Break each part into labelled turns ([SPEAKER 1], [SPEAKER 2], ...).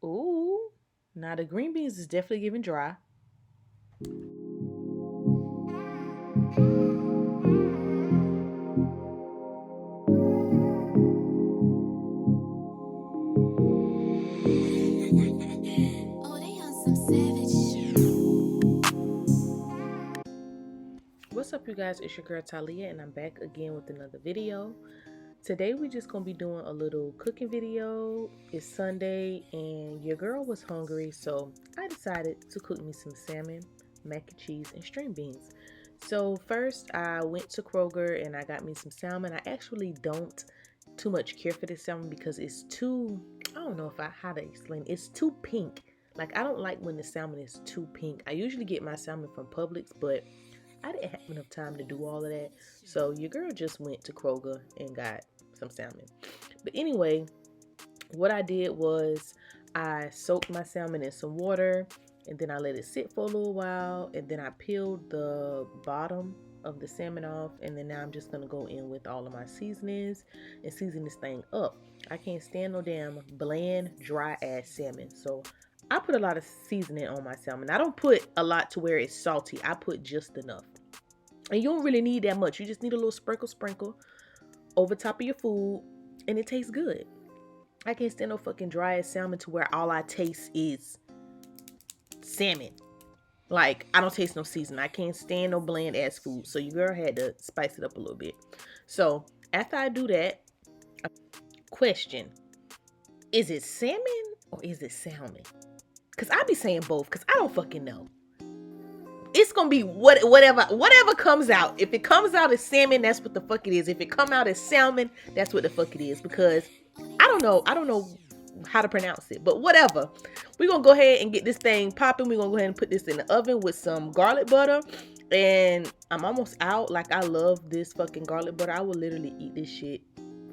[SPEAKER 1] Ooh, now the green beans is definitely giving dry.
[SPEAKER 2] Oh, they on some savage.
[SPEAKER 1] What's up, you guys? It's your girl Talea, and I'm back again with another video. Today we just gonna be doing a little cooking video. It's Sunday, and your girl was hungry, so I decided to cook me some salmon, mac and cheese, and string beans. So first, I went to Kroger and I got me some salmon. I actually don't too much care for this salmon because it's too, I don't know if I how to explain. It's too pink. Like, I don't like when the salmon is too pink. I usually get my salmon from Publix, but I didn't have enough time to do all of that. So your girl just went to Kroger and got some salmon. But anyway, what I did was I soaked my salmon in some water, and then I let it sit for a little while, and then I peeled the bottom of the salmon off, and then now I'm just gonna go in with all of my seasonings and season this thing up. I can't stand no damn bland, dry ass salmon. So I put a lot of seasoning on my salmon. I don't put a lot to where it's salty. I put just enough. And you don't really need that much. You just need a little sprinkle over top of your food, and it tastes good. I can't stand no fucking dry ass salmon to where all I taste is salmon. Like, I don't taste no seasoning. I can't stand no bland ass food. So your girl had to spice it up a little bit. So after I do that, question, is it salmon or is it salmon? Because I be saying both because I don't fucking know. It's gonna be whatever comes out. If it comes out as salmon, that's what the fuck it is. If it come out as salmon, that's what the fuck it is. Because I don't know how to pronounce it, but whatever. We're gonna go ahead and get this thing popping. We're gonna go ahead and put this in the oven with some garlic butter. And I'm almost out. Like, I love this fucking garlic butter. I will literally eat this shit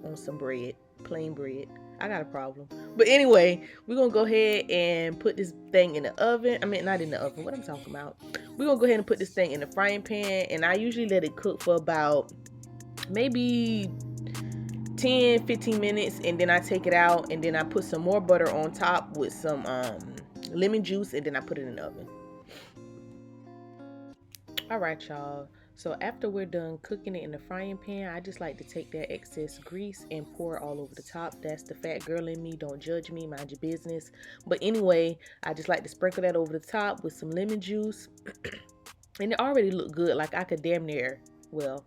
[SPEAKER 1] on some bread, plain bread. I got a problem. But anyway, we're gonna go ahead and put this thing in the oven. I mean, not in the oven. What I'm talking about. We're gonna go ahead and put this thing in the frying pan, and I usually let it cook for about maybe 10-15 minutes, and then I take it out, and then I put some more butter on top with some lemon juice, and then I put it in the oven. All right, y'all. So after we're done cooking it in the frying pan, I just like to take that excess grease and pour it all over the top. That's the fat girl in me. Don't judge me. Mind your business. But anyway, I just like to sprinkle that over the top with some lemon juice. And it already looked good. Like, I could damn near, well,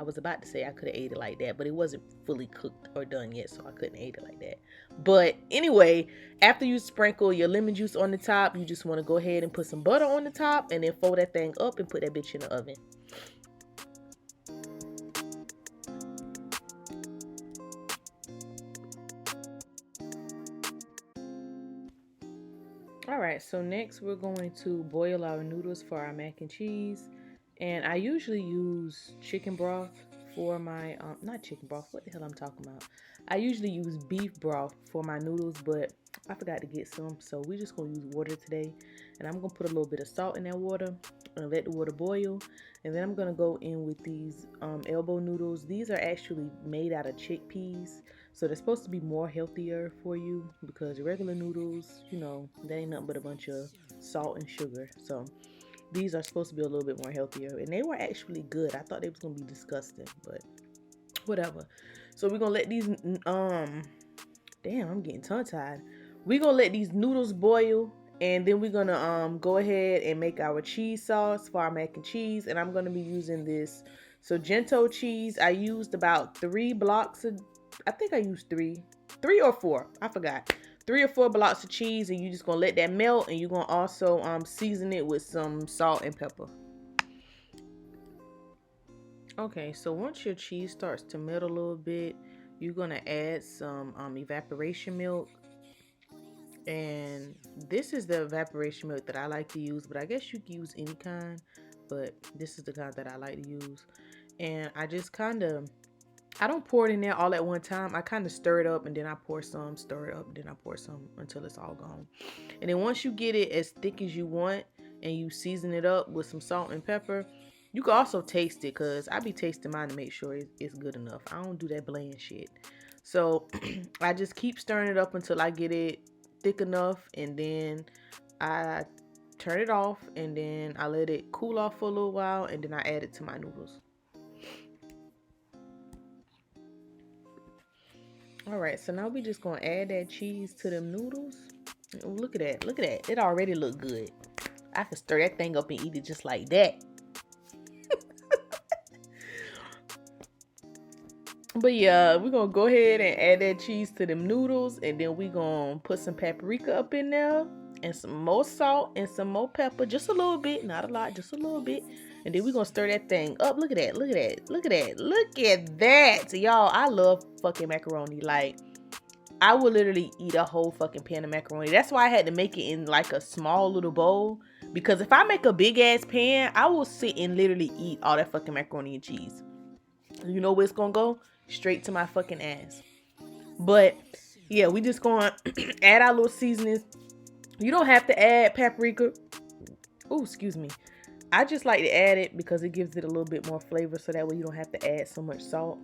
[SPEAKER 1] I was about to say I could have ate it like that, but it wasn't fully cooked or done yet, so I couldn't eat it like that. But anyway, after you sprinkle your lemon juice on the top, you just want to go ahead and put some butter on the top, and then fold that thing up and put that bitch in the oven. All right, so next we're going to boil our noodles for our mac and cheese. And I usually use chicken broth for my, not chicken broth, what the hell I'm talking about. I usually use beef broth for my noodles, but I forgot to get some. So we're just going to use water today. And I'm going to put a little bit of salt in that water and let the water boil. And then I'm going to go in with these elbow noodles. These are actually made out of chickpeas. So they're supposed to be more healthier for you, because regular noodles, you know, they ain't nothing but a bunch of salt and sugar. So these are supposed to be a little bit more healthier, and they were actually good. I thought they was gonna be disgusting, but whatever. So we're gonna let these damn, I'm getting tongue tied. We're gonna let these noodles boil, and then we're gonna go ahead and make our cheese sauce for our mac and cheese. And I'm gonna be using this Sorrento cheese. I used about 3 blocks of, I think I used three or four, I forgot. 3 or 4 blocks of cheese, and you just gonna let that melt, and you're gonna also season it with some salt and pepper. Okay, so once your cheese starts to melt a little bit, you're gonna add some evaporation milk. And this is the evaporation milk that I like to use, but I guess you can use any kind, but this is the kind that I like to use. And I just kind of, I don't pour it in there all at one time. I kind of stir it up, and then I pour some, stir it up, then I pour some until it's all gone. And then once you get it as thick as you want, and you season it up with some salt and pepper, you can also taste it, because I be tasting mine to make sure it's good enough. I don't do that bland shit. So I just keep stirring it up until I get it thick enough, and then I turn it off, and then I let it cool off for a little while, and then I add it to my noodles. All right, so now we just gonna add that cheese to them noodles. Oh, look at that, look at that. It already look good. I can stir that thing up and eat it just like that. But yeah, we're gonna go ahead and add that cheese to them noodles, and then we gonna put some paprika up in there, and some more salt and some more pepper, just a little bit, not a lot, just a little bit. And then we're gonna stir that thing up. Look at that, look at that, look at that, look at that. Y'all, I love fucking macaroni. Like, I would literally eat a whole fucking pan of macaroni. That's why I had to make it in like a small little bowl, because if I make a big ass pan, I will sit and literally eat all that fucking macaroni and cheese. You know where it's gonna go? Straight to my fucking ass. But yeah, we just gonna add our little seasonings. You don't have to add paprika. Oh, excuse me. I just like to add it because it gives it a little bit more flavor, so that way you don't have to add so much salt.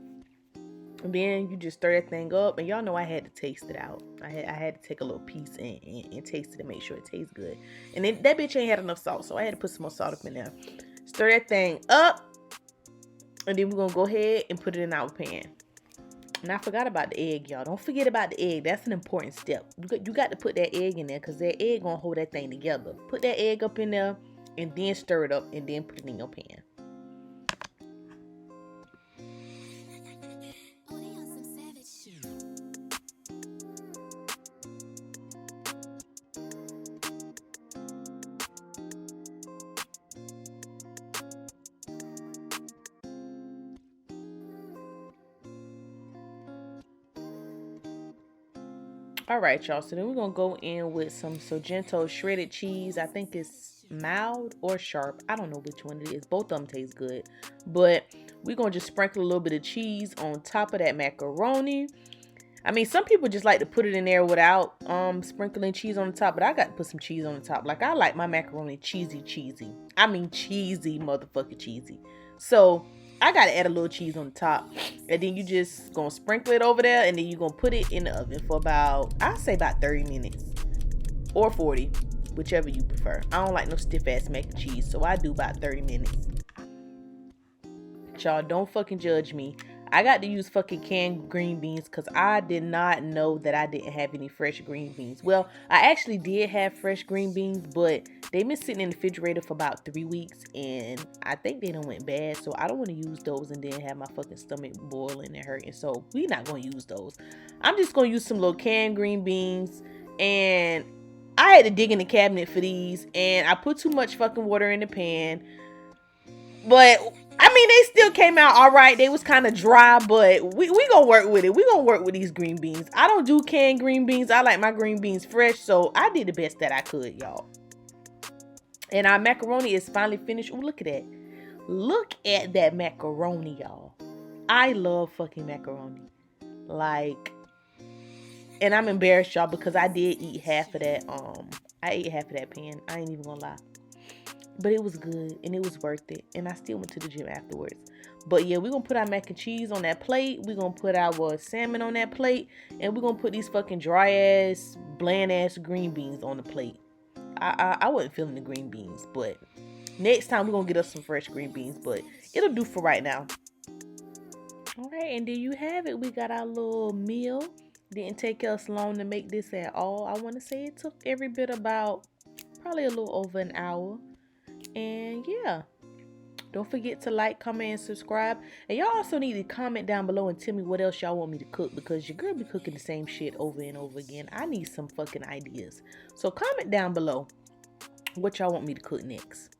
[SPEAKER 1] And then you just stir that thing up, and y'all know I had to taste it out. I had to take a little piece and taste it and make sure it tastes good. And then that bitch ain't had enough salt, so I had to put some more salt up in there. Stir that thing up. And then we're going to go ahead and put it in our pan. And I forgot about the egg, y'all. Don't forget about the egg. That's an important step. You got to put that egg in there, because that egg going to hold that thing together. Put that egg up in there, and then stir it up, and then put it in your pan.
[SPEAKER 2] Oh, they on some savage shit.
[SPEAKER 1] All right, y'all. So then we're going to go in with some Sargento shredded cheese. I think it's mild or sharp. I don't know which one it is. Both of them taste good. But we're going to just sprinkle a little bit of cheese on top of that macaroni. I mean, some people just like to put it in there without sprinkling cheese on the top, but I got to put some cheese on the top. Like, I like my macaroni cheesy. I mean, cheesy, motherfucking cheesy. So I got to add a little cheese on the top, and then you just gonna sprinkle it over there, and then you're gonna put it in the oven for about, I'd say about 30 minutes or 40, whichever you prefer. I don't like no stiff ass mac and cheese, so I do about 30 minutes. Y'all, don't fucking judge me. I got to use fucking canned green beans because I did not know that I didn't have any fresh green beans. Well, I actually did have fresh green beans, but they've been sitting in the refrigerator for about 3 weeks, and I think they done went bad, so I don't want to use those and then have my fucking stomach boiling and hurting, so we not going to use those. I'm just going to use some little canned green beans, and I had to dig in the cabinet for these, and I put too much fucking water in the pan, but I mean, they still came out all right. They was kind of dry, but we gonna work with it. We gonna work with these green beans. I don't do canned green beans. I like my green beans fresh, so I did the best that I could, y'all. And our macaroni is finally finished. Ooh, look at that. Look at that macaroni, y'all. I love fucking macaroni. Like, and I'm embarrassed, y'all, because I did eat half of that. I ate half of that pan. I ain't even gonna lie. But it was good, and it was worth it. And I still went to the gym afterwards. But yeah, we're going to put our mac and cheese on that plate. We're going to put our salmon on that plate. And we're going to put these fucking dry-ass, bland-ass green beans on the plate. I wasn't feeling the green beans. But next time, we're going to get us some fresh green beans. But it'll do for right now. All right, and there you have it. We got our little meal. Didn't take us long to make this at all. I want to say it took every bit about probably a little over an hour. And yeah, don't forget to like, comment, and subscribe. And y'all also need to comment down below and tell me what else y'all want me to cook, because your girl be cooking the same shit over and over again. I need some fucking ideas. So comment down below what y'all want me to cook next.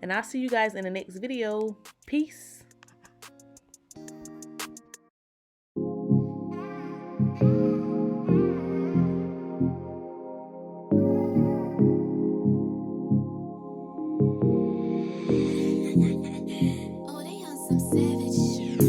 [SPEAKER 1] And I'll see you guys in the next video. Peace.